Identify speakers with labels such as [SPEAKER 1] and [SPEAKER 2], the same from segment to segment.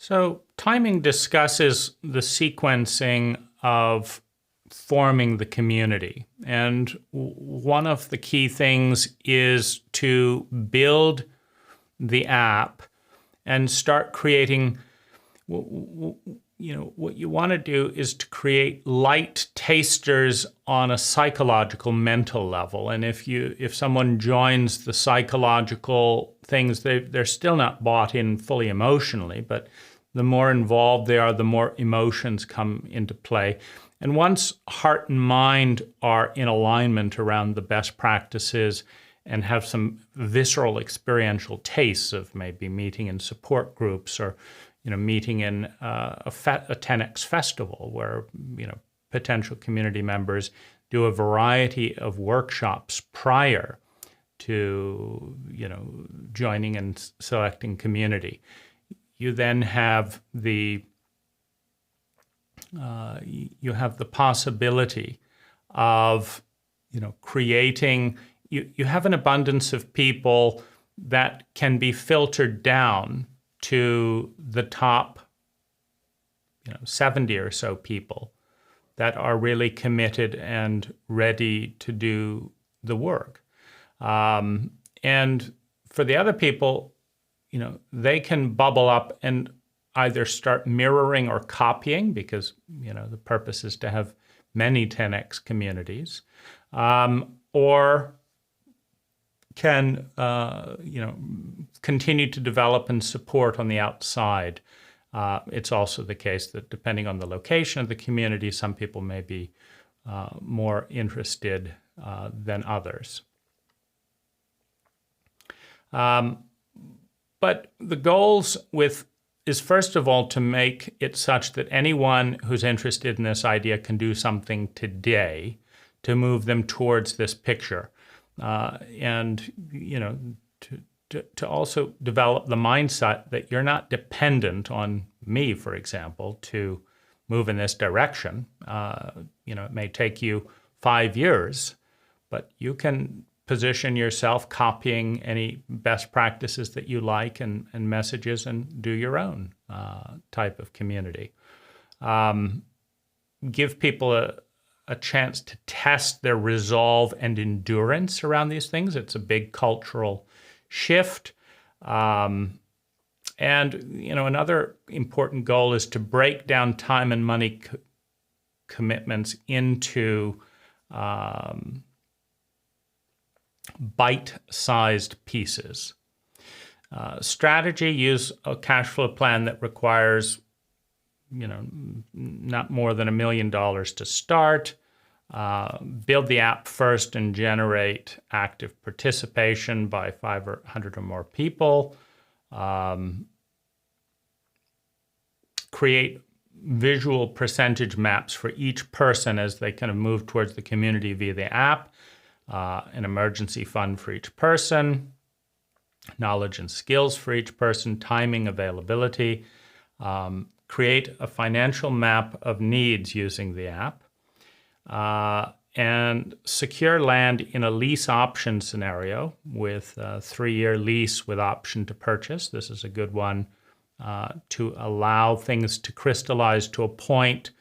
[SPEAKER 1] So, timing discusses the sequencing of forming the community. And one of the key things is to build the app and start creating. What you want to do is to create light tasters on a psychological, mental level. And if someone joins the psychological things, they're still not bought in fully emotionally, but the more involved they are, the more emotions come into play. And once heart and mind are in alignment around the best practices and have some visceral experiential tastes of maybe meeting in support groups or meeting in a 10X festival where potential community members do a variety of workshops prior to joining and selecting community. You then have the possibility of creating. You have an abundance of people that can be filtered down to the top 70 or so people that are really committed and ready to do the work. And for the other people, they can bubble up and either start mirroring or copying, because the purpose is to have many 10X communities, or can continue to develop and support on the outside. It's also the case that depending on the location of the community, some people may be more interested than others. But the goals is first of all to make it such that anyone who's interested in this idea can do something today to move them towards this picture. And to also develop the mindset that you're not dependent on me, for example, to move in this direction. It may take you 5 years, but you can position yourself copying any best practices that you like and messages and do your own type of community. Give people a chance to test their resolve and endurance around these things. It's a big cultural shift. And another important goal is to break down time and money commitments into bite-sized pieces. Strategy: use a cash flow plan that requires not more than $1 million to start. Build the app first and generate active participation by 500 or more people. Create visual percentage maps for each person as they kind of move towards the community via the app. An emergency fund for each person. Knowledge and skills for each person. Timing, availability. Create a financial map of needs using the app. And secure land in a lease option scenario with a 3-year lease with option to purchase. This is a good one to allow things to crystallize to a point.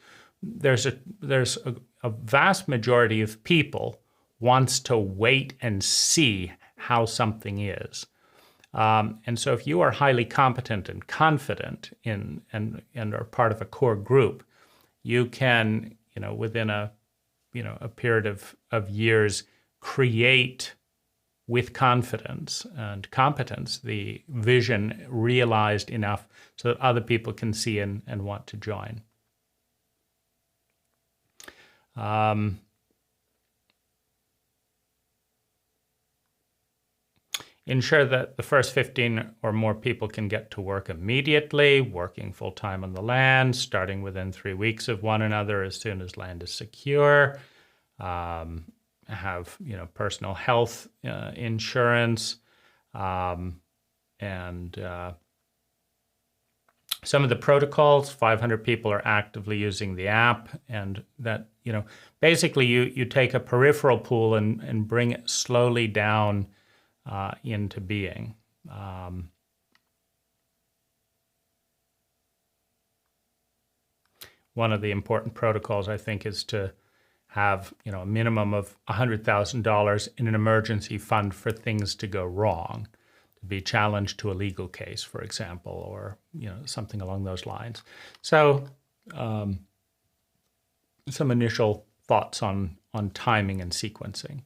[SPEAKER 1] There's a vast majority of people wants to wait and see how something is. And so if you are highly competent and confident in and are part of a core group, you can, within a period of years, create with confidence and competence the vision realized enough so that other people can see and want to join. Ensure that the first 15 or more people can get to work immediately, working full-time on the land, starting within 3 weeks of one another as soon as land is secure. Have personal health insurance, and some of the protocols. 500 people are actively using the app, and that basically you take a peripheral pool and bring it slowly down into being. one of the important protocols, I think, is to have a minimum of $100,000 in an emergency fund for things to go wrong, to be challenged to a legal case, for example, or something along those lines. So some initial thoughts on timing and sequencing.